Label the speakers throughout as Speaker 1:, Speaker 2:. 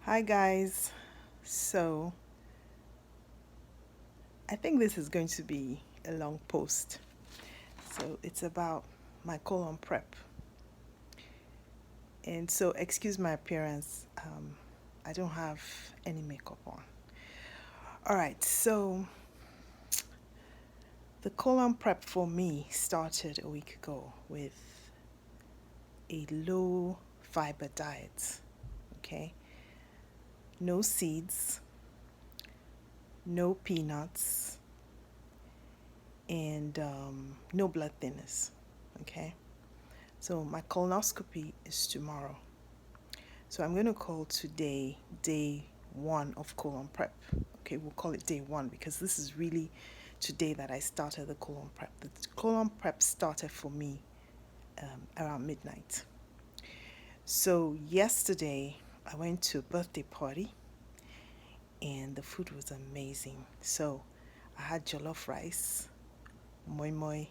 Speaker 1: Hi guys. So, I think this is going to be a long post. So, it's about my colon prep. And so, excuse my appearance. I don't have any makeup on. All right. So, the colon prep for me started a week ago with a low fiber diet. Okay. No seeds, no peanuts, and no blood thinners. Okay. So my colonoscopy is tomorrow. So I'm going to call today day one of colon prep. Okay, we'll call it day one because this is really today that I started the colon prep. The colon prep started for me around midnight. So yesterday I went to a birthday party and the food was amazing. So I had jollof rice, moi moi.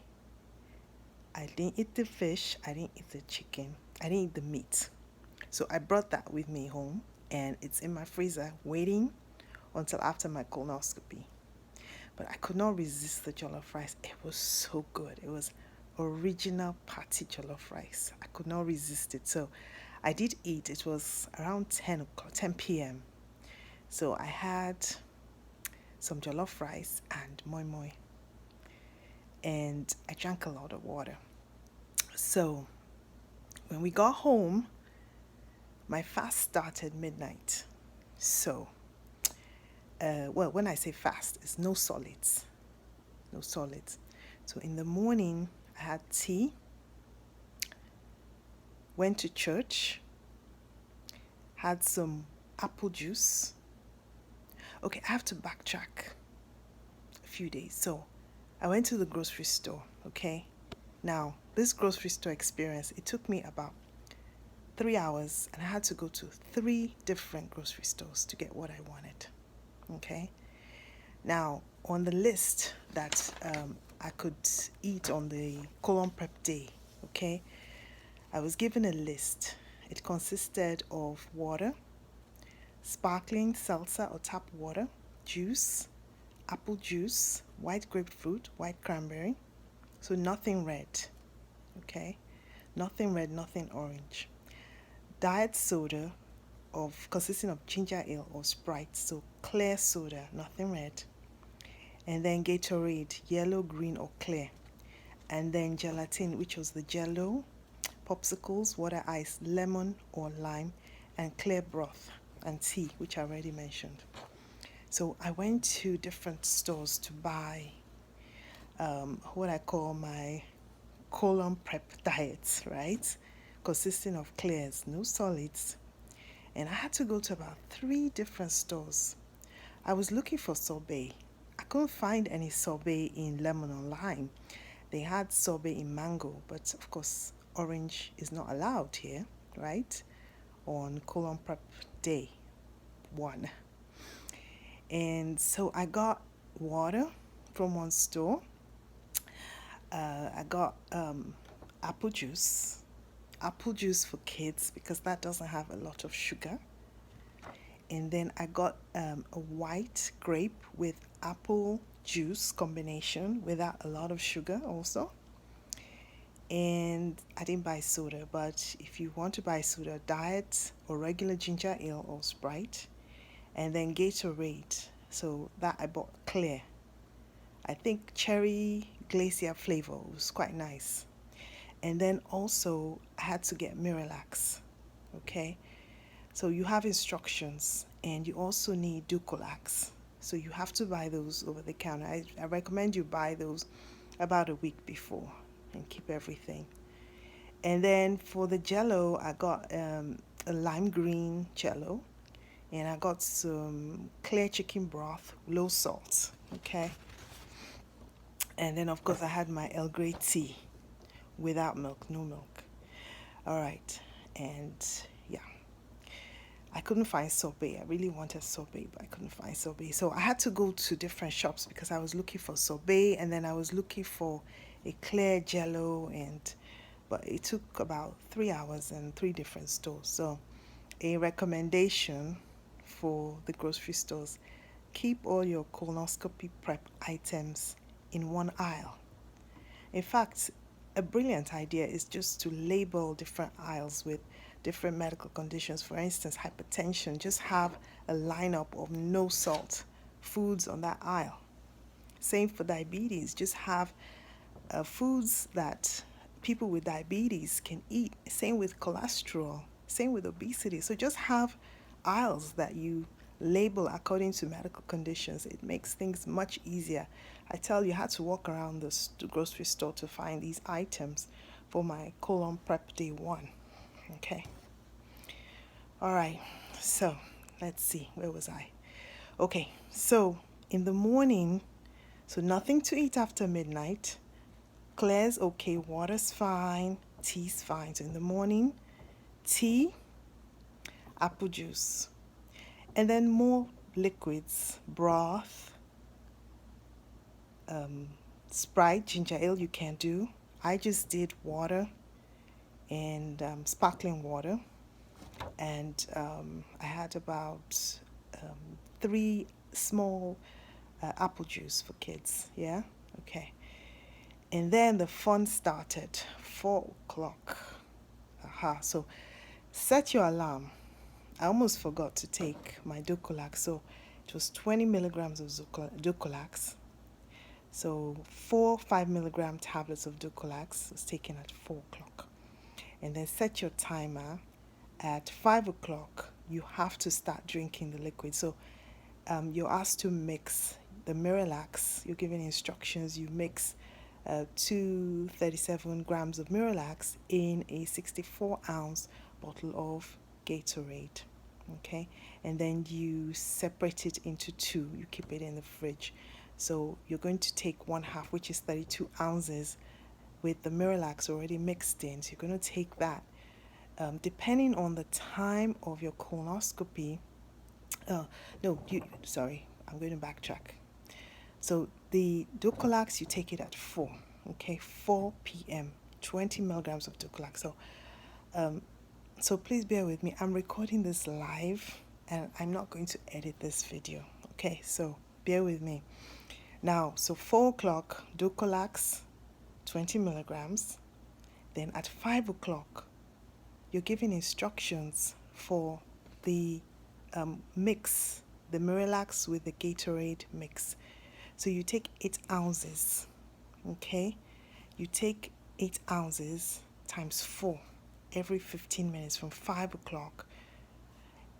Speaker 1: I didn't eat the fish, I didn't eat the chicken, I didn't eat the meat. So I brought that with me home and it's in my freezer waiting until after my colonoscopy. But I could not resist the jollof rice. It was so good. It was original party jollof rice. I could not resist it. So I did eat. It was around 10 o'clock, 10 p.m. So I had some jollof rice and moi moi. And I drank a lot of water. So when we got home, my fast started midnight. So well, when I say fast, it's no solids, no solids. So in the morning, I had tea, went to church, had some apple juice. Okay, I have to backtrack a few days. So I went to the grocery store, okay? Now, this grocery store experience, it took me about 3 hours and I had to go to three different grocery stores to get what I wanted, okay? Now, on the list that I could eat on the colon prep day, okay, I was given a list. It consisted of water, sparkling seltzer or tap water, juice, apple juice, white grapefruit, white cranberry. So nothing red, okay? Nothing red, nothing orange. Diet soda of consisting of ginger ale or Sprite, so clear soda, nothing red. And then Gatorade, yellow, green, or clear. And then gelatin, which was the jello, popsicles, water ice, lemon or lime, and clear broth, and tea, which I already mentioned. So I went to different stores to buy what I call my colon prep diet, right? Consisting of clears, no solids. And I had to go to about three different stores. I was looking for sorbet. I couldn't find any sorbet in lemon or lime. They had sorbet in mango, but of course, orange is not allowed here, right? On colon prep day one. And so I got water from one store. I got apple juice, apple juice for kids because that doesn't have a lot of sugar. And then I got a white grape with apple juice combination without a lot of sugar also. And I didn't buy soda, but if you want to buy soda, diet or regular ginger ale or Sprite, and then Gatorade. So that I bought clear. I think cherry glacier flavor was quite nice. And then also I had to get Miralax. Okay, so you have instructions, and you also need Dulcolax. So you have to buy those over the counter. I recommend you buy those about a week before and keep everything. And then for the jello, I got a lime green jello, and I got some clear chicken broth, low salt. Okay. And then, of course, I had my Earl Grey tea without milk, no milk. All right. And yeah, I couldn't find sorbet. I really wanted sorbet, but I couldn't find sorbet. So I had to go to different shops because I was looking for sorbet and then I was looking for a clear jello, and but it took about 3 hours and three different stores. So a recommendation for the grocery stores, keep all your colonoscopy prep items in one aisle. In fact, a brilliant idea is just to label different aisles with different medical conditions. For instance, hypertension, just have a lineup of no salt foods on that aisle. Same for diabetes, just have foods that people with diabetes can eat. Same with cholesterol, same with obesity. So just have aisles that you label according to medical conditions. It makes things much easier. I tell you, I had to walk around the grocery store to find these items for my colon prep day 1. Okay. All right. So let's see. Where was I? Okay. So in the morning, so nothing to eat after midnight. Clear's okay, water's fine, tea's fine. So in the morning, tea, apple juice, and then more liquids, broth, Sprite, ginger ale you can do. I just did water and sparkling water, and I had about 3 small apple juice for kids. Yeah, okay. And then the fun started, 4 o'clock. So set your alarm. I almost forgot to take my Dulcolax, so it was 20 milligrams of Dulcolax. So 4 5 milligram tablets of Dulcolax was taken at 4 o'clock. And then set your timer at 5 o'clock. You have to start drinking the liquid. So you're asked to mix the Miralax. You're given instructions. You mix 237 grams of Miralax in a 64-ounce bottle of Gatorade. Okay, and then you separate it into 2. You keep it in the fridge. So you're going to take 1/2, which is 32 ounces, with the Miralax already mixed in. So you're going to take that. Depending on the time of your colonoscopy, I'm going to backtrack. So the Dulcolax, you take it at 4, okay, 4 p.m., 20 milligrams of Dulcolax. So please bear with me. I'm recording this live, and I'm not going to edit this video, okay? So bear with me. Now, so 4 o'clock, Dulcolax, 20 milligrams. Then at 5 o'clock, you're given instructions for the mix, the Miralax with the Gatorade mix. So you take 8 ounces, okay? You take 8 ounces times 4 every 15 minutes from 5 o'clock.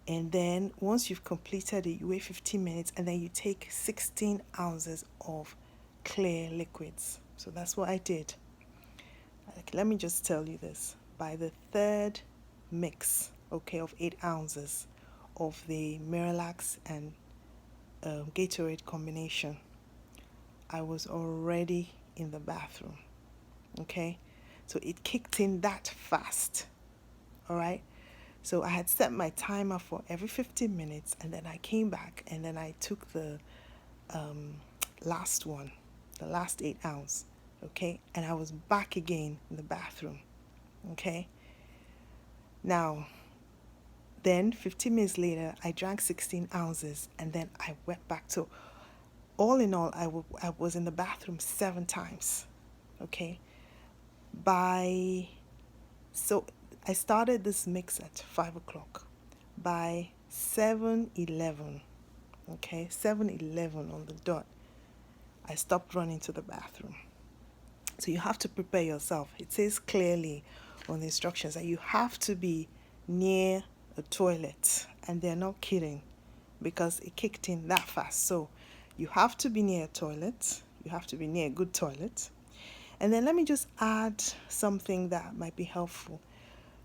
Speaker 1: And then once you've completed it, you wait 15 minutes, and then you take 16 ounces of clear liquids. So that's what I did. Let me just tell you this. By the 3rd mix, okay, of 8 ounces of the Miralax and Gatorade combination, I was already in the bathroom, okay? So it kicked in that fast, all right? So I had set my timer for every 15 minutes, and then I came back, and then I took the last one, the last 8 ounce, okay? And I was back again in the bathroom, okay? Now, then 15 minutes later, I drank 16 ounces, and then I went back. So all in all, I was in the bathroom 7 times, okay? So I started this mix at 5 o'clock. By 7:11, okay, 7:11 on the dot, I stopped running to the bathroom. So you have to prepare yourself. It says clearly on the instructions that you have to be near a toilet, and they're not kidding, because it kicked in that fast. So you have to be near a toilet. You have to be near a good toilet. And then let me just add something that might be helpful.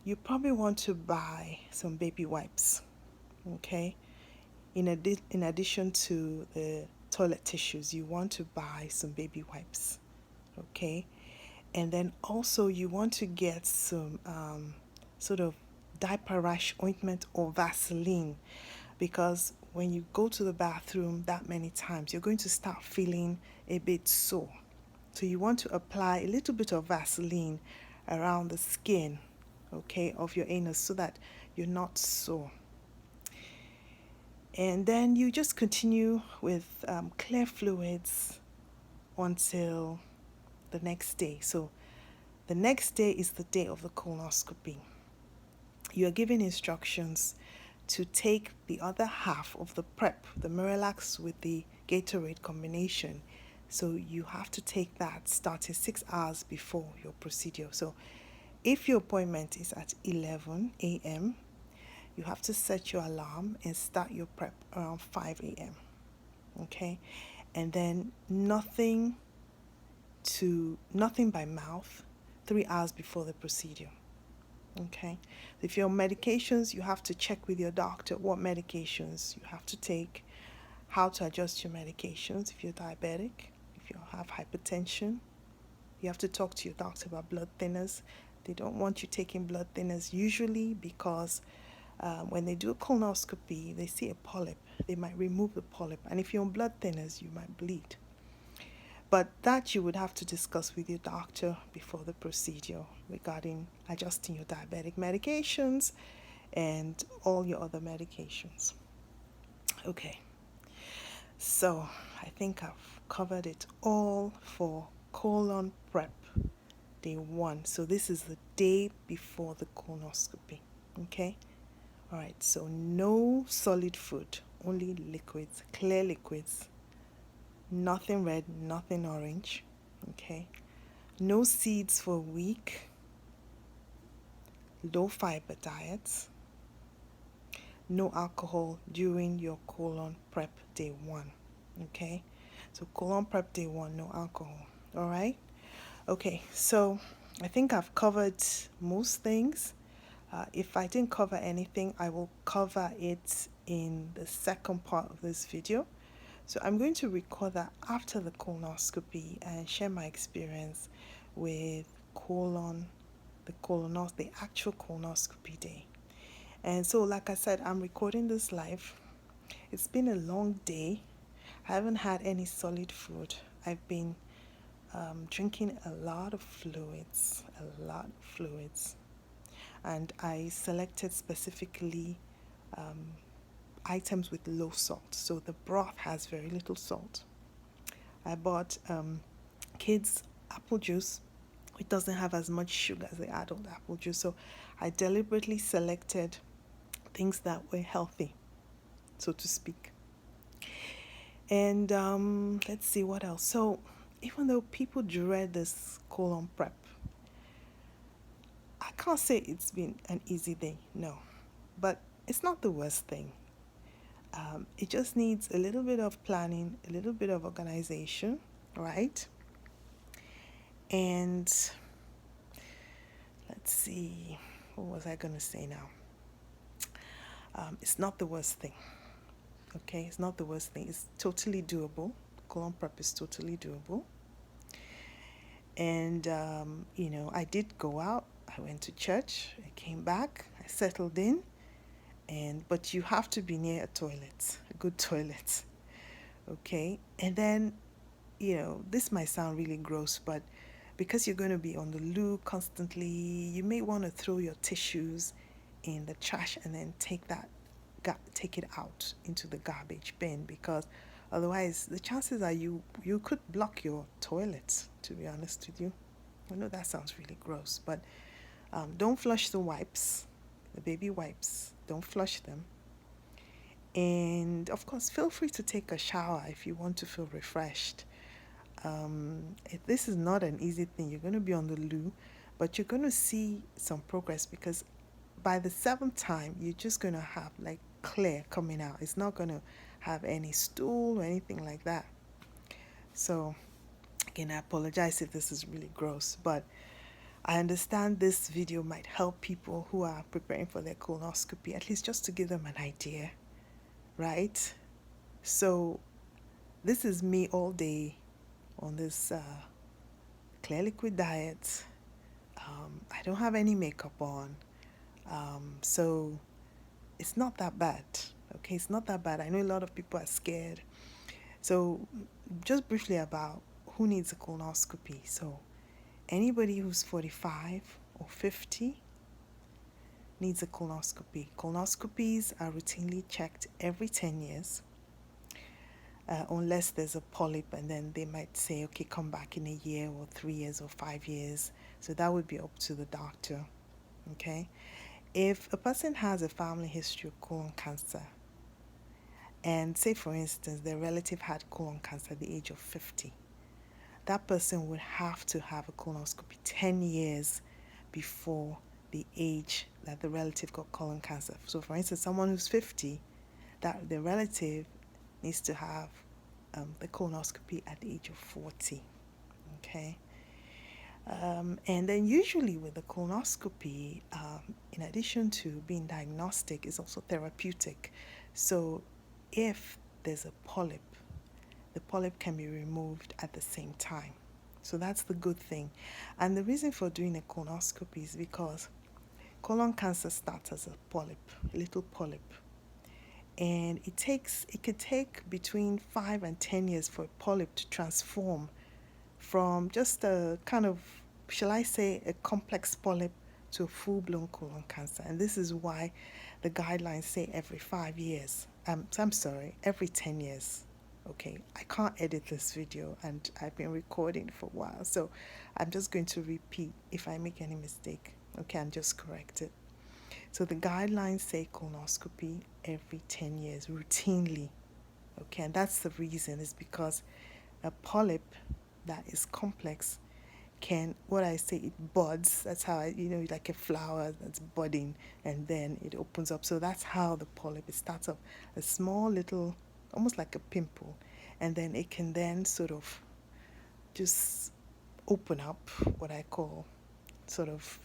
Speaker 1: You probably want to buy some baby wipes, okay? In addition to the toilet tissues, you want to buy some baby wipes, okay? And then also you want to get some sort of diaper rash ointment or Vaseline, because when you go to the bathroom that many times, you're going to start feeling a bit sore. So you want to apply a little bit of Vaseline around the skin, okay, of your anus, so that you're not sore. And then you just continue with clear fluids until the next day. So the next day is the day of the colonoscopy. You are given instructions to take the other half of the prep, the Miralax with the Gatorade combination. So you have to take that starting 6 hours before your procedure. So if your appointment is at 11 a.m., you have to set your alarm and start your prep around 5 a.m. Okay? And then nothing by mouth 3 hours before the procedure. Okay? If you're on medications, you have to check with your doctor what medications you have to take, how to adjust your medications if you're diabetic, if you have hypertension. You have to talk to your doctor about blood thinners. They don't want you taking blood thinners usually because when they do a colonoscopy, they see a polyp. They might remove the polyp. And if you're on blood thinners, you might bleed. But that you would have to discuss with your doctor before the procedure regarding adjusting your diabetic medications and all your other medications. Okay, so I think I've covered it all for colon prep day 1. So this is the day before the colonoscopy. Okay, all right, so no solid food, only liquids, clear liquids. Nothing red, nothing orange. Okay. No seeds for a week. Low fiber diets. No alcohol during your colon prep day 1. Okay. So colon prep day 1, no alcohol. All right. Okay. So I think I've covered most things. If I didn't cover anything, I will cover it in the second part of this video. So I'm going to record that after the colonoscopy and share my experience with the actual colonoscopy day. And so, like I said, I'm recording this live. It's been a long day. I haven't had any solid food. I've been drinking a lot of fluids, And I selected specifically items with low salt. So the broth has very little salt. I bought kids apple juice. It doesn't have as much sugar as the adult apple juice. So I deliberately selected things that were healthy, so to speak. And let's see what else. So even though people dread this colon prep, I can't say it's been an easy day, no. But it's not the worst thing. It just needs a little bit of planning, a little bit of organization, right? And let's see, what was I going to say now? It's not the worst thing, okay? It's not the worst thing. It's totally doable. Colon prep is totally doable. And, I did go out. I went to church. I came back. I settled in. But you have to be near a toilet, a good toilet, okay? And then, this might sound really gross, but because you're going to be on the loo constantly, you may want to throw your tissues in the trash and then take it out into the garbage bin, because otherwise the chances are you could block your toilet, to be honest with you. I know that sounds really gross, but don't flush the wipes, the baby wipes. Don't flush them. And of course, feel free to take a shower if you want to feel refreshed. This is not an easy thing. You're going to be on the loo, but you're going to see some progress, because by the 7th time, you're just going to have like clear coming out. It's not going to have any stool or anything like that. So again, I apologize if this is really gross, but I understand this video might help people who are preparing for their colonoscopy, at least just to give them an idea, right? So this is me all day on this clear liquid diet. I don't have any makeup on. So it's not that bad, okay? It's not that bad. I know a lot of people are scared. So just briefly about who needs a colonoscopy. So anybody who's 45 or 50, needs a colonoscopy. Colonoscopies are routinely checked every 10 years, unless there's a polyp, and then they might say, okay, come back in a year or 3 years or 5 years. So that would be up to the doctor. Okay. If a person has a family history of colon cancer, and say for instance their relative had colon cancer at the age of 50, that person would have to have a colonoscopy 10 years before the age that the relative got colon cancer. So for instance, someone who's 50, that the relative needs to have the colonoscopy at the age of 40. Okay. And then usually with the colonoscopy, in addition to being diagnostic, is also therapeutic. So if there's a polyp, the polyp can be removed at the same time. So that's the good thing. And the reason for doing a colonoscopy is because colon cancer starts as a polyp, a little polyp. And it could take between 5 and 10 years for a polyp to transform from just a kind of, shall I say, a complex polyp to a full-blown colon cancer. And this is why the guidelines say every 5 years. I'm sorry, every 10 years. Okay, I can't edit this video and I've been recording for a while, so I'm just going to repeat. If I make any mistake, okay, and just correct it. So the guidelines say colonoscopy every 10 years, routinely. Okay, and that's the reason, is because a polyp that is complex can, what I say, it buds. That's how like a flower that's budding and then it opens up. So that's how the polyp, it starts up a small little, almost like a pimple, and then it can then sort of just open up, what I call sort of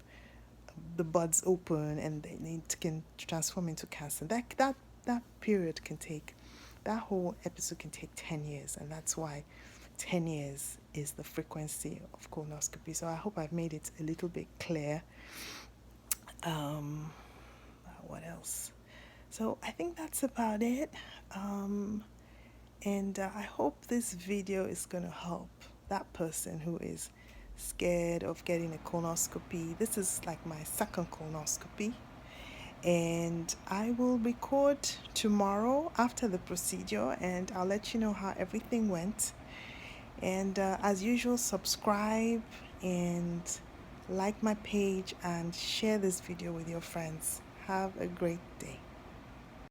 Speaker 1: the buds open, and then it can transform into cancer. That period can take, that whole episode can take 10 years, and that's why 10 years is the frequency of colonoscopy. So I hope I've made it a little bit clear. What else? So I think that's about it. And I hope this video is going to help that person who is scared of getting a colonoscopy. This is like my second colonoscopy. And I will record tomorrow after the procedure, and I'll let you know how everything went. And as usual, subscribe and like my page and share this video with your friends. Have a great day.